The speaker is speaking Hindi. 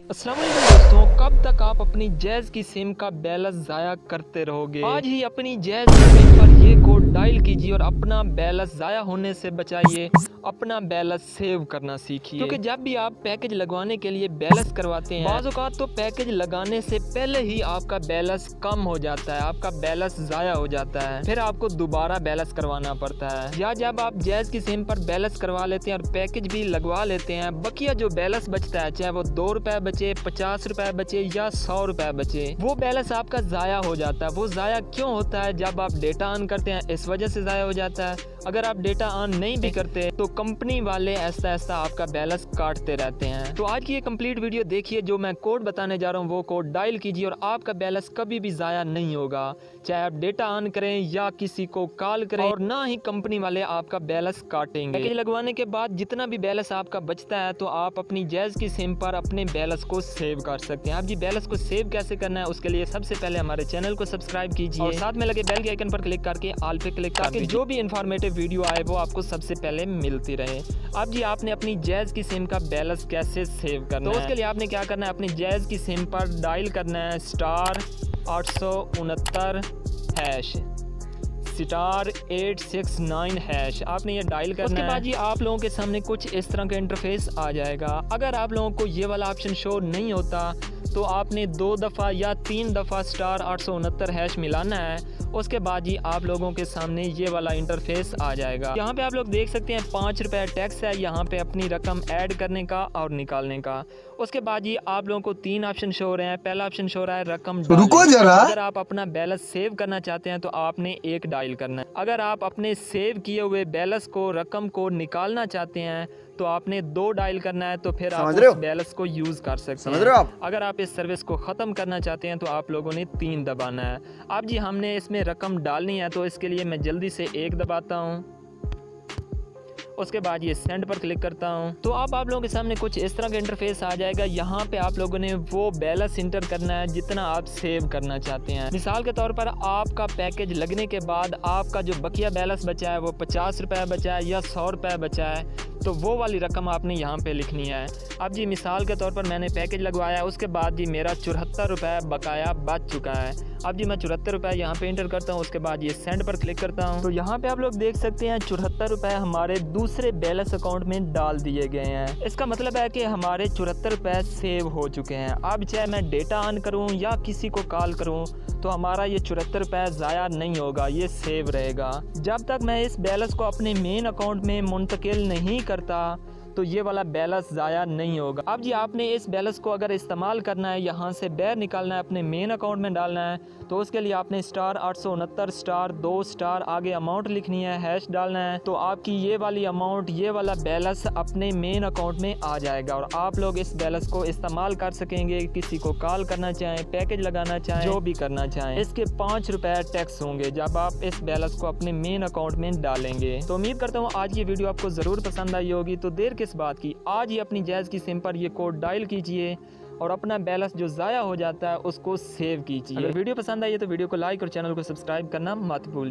अस्सलाम वालेकुम दोस्तों, कब तक आप अपनी जैज़ की सिम का बैलेंस ज़ाया करते रहोगे। आज ही अपनी जैज़ की सिम पर ये कोड डायल कीजिए और अपना बैलेंस ज़ाया होने से बचाइए, अपना बैलेंस सेव करना सीखिए। क्योंकि जब भी आप पैकेज लगवाने के लिए बैलेंस करवाते हैं, बाज़ औक़ात तो पैकेज लगाने से पहले ही आपका बैलेंस कम हो जाता है, आपका बैलेंस ज़ाया हो जाता है, फिर आपको दोबारा बैलेंस करवाना पड़ता है। या जब आप जैज़ की सिम पर बैलेंस करवा लेते हैं और पैकेज भी लगवा लेते हैं, बकिया जो बैलेंस बचता है, चाहे वो 2 रुपये बचे, 50 रुपए बचे या 100 रुपए बचे, वो बैलेंस आपका ज़ाया हो जाता है। वो ज़ाया क्यों होता है? जब आप डेटा ऑन करते हैं इस वजह से ज़ाया हो जाता है। अगर आप डेटा ऑन नहीं भी करते तो कंपनी वाले ऐसा ऐसा आपका बैलेंस काटते रहते हैं। तो आज की ये कंप्लीट वीडियो देखिए, जो मैं कोड बताने जा रहा हूँ वो कोड डायल कीजिए और आपका बैलेंस कभी भी ज़ाया नहीं होगा, चाहे आप डेटा ऑन करें या किसी को कॉल करें, और ना ही कंपनी वाले आपका बैलेंस काटेंगे। पैकेज लगवाने के बाद जितना भी बैलेंस आपका बचता है तो आप अपनी जैज़ की सिम पर अपने बैलेंस को सेव कर सकते हैं। आप जी बैलेंस को सेव कैसे करना है, उसके लिए सबसे पहले हमारे चैनल को सब्सक्राइब कीजिए और साथ में लगे बेल के आइकन पर क्लिक करके ऑल पे क्लिक करके जो भी इंफॉर्मेटिव वीडियो आए वो आपको सबसे पहले मिलती रहे। अब जी आपने अपनी जैज़ की सिम का बैलेंस कैसे सेव करना है, तो उसके लिए आपने क्या करना है, अपनी जैज़ की सिम पर डायल करना है *869# *869#। आपने ये डायल करना है। उसके बाद ये आप लोगों के सामने कुछ इस तरह का इंटरफेस आ जाएगा। अगर आप लोगों को ये वाला ऑप्शन शो नहीं होता तो आपने 2 दफ़ा या 3 दफ़ा *869# मिलाना है। उसके बाद ही आप लोगों के सामने ये वाला इंटरफेस आ जाएगा। यहाँ पे आप लोग देख सकते हैं 5 रुपये टैक्स है यहाँ पे अपनी रकम ऐड करने का और निकालने का। उसके बाद ही आप लोगों को 3 ऑप्शन शो हो रहे हैं। पहला ऑप्शन शो हो रहा है रकम डालें। रुको जरा, अगर आप अपना बैलेंस सेव करना चाहते हैं तो आपने 1 डायल करना है। अगर आप अपने सेव किए हुए बैलेंस को, रकम को निकालना चाहते हैं तो आपने 2 डायल करना है, तो फिर आप उस बैलेंस को यूज़ कर सकते हैं। अगर आप इस सर्विस को ख़त्म करना चाहते हैं तो आप लोगों ने 3 दबाना है। अब जी हमने इसमें रकम डालनी है तो इसके लिए मैं जल्दी से 1 दबाता हूँ। उसके बाद ये सेंड पर क्लिक करता हूँ तो अब आप लोगों के सामने कुछ इस तरह का इंटरफेस आ जाएगा। यहाँ पे आप लोगों ने वो बैलेंस इंटर करना है जितना आप सेव करना चाहते हैं। मिसाल के तौर पर आपका पैकेज लगने के बाद आपका जो बकिया बैलेंस बचा है वो 50 रुपये बचा है या 100 रुपये बचा है, तो वो वाली रकम आपने यहाँ पे लिखनी है। अब जी मिसाल के तौर पर मैंने पैकेज लगवाया, उसके बाद जी मेरा 74 रुपये बकाया बच चुका है। अब जी मैं 74 रुपये यहाँ पे इंटर करता हूँ। उसके बाद ये सेंड पर क्लिक करता हूँ तो यहाँ पे आप लोग देख सकते हैं 74 रुपये हमारे दूसरे बैलेंस अकाउंट में डाल दिए गए हैं। इसका मतलब है कि हमारे 74 रुपये सेव हो चुके हैं। अब चाहे मैं डेटा ऑन करूँ या किसी को कॉल करूँ तो हमारा ये 74 रुपये ज़ाया नहीं होगा, ये सेव रहेगा। जब तक मैं इस बैलेंस को अपने मेन अकाउंट में मुंतकिल नहीं करता तो ये वाला बैलेंस ज़ाया नहीं होगा। अब जी आपने इस बैलेंस को अगर इस्तेमाल करना है, यहाँ से बाहर निकालना है, अपने मेन अकाउंट में डालना है, तो उसके लिए आपने *869*2* आगे अमाउंट लिखनी है, हैश डालना है, तो आपकी ये वाली अमाउंट, ये वाला बैलेंस अपने मेन अकाउंट में आ जाएगा और आप लोग इस बैलेंस को इस्तेमाल कर सकेंगे। किसी को कॉल करना चाहें, पैकेज लगाना चाहें, जो भी करना चाहें। इसके 5 रुपये टैक्स होंगे जब आप इस बैलेंस को अपने मेन अकाउंट में डालेंगे। तो उम्मीद करता हूँ आज ये वीडियो आपको ज़रूर पसंद आई होगी। तो देर किस बात की, आज ही अपनी जैज़ की सिम पर ये कोड डायल कीजिए और अपना बैलेंस जो ज़ाया हो जाता है उसको सेव कीजिए। अगर वीडियो पसंद आई है तो वीडियो को लाइक और चैनल को सब्सक्राइब करना मत भूलिए।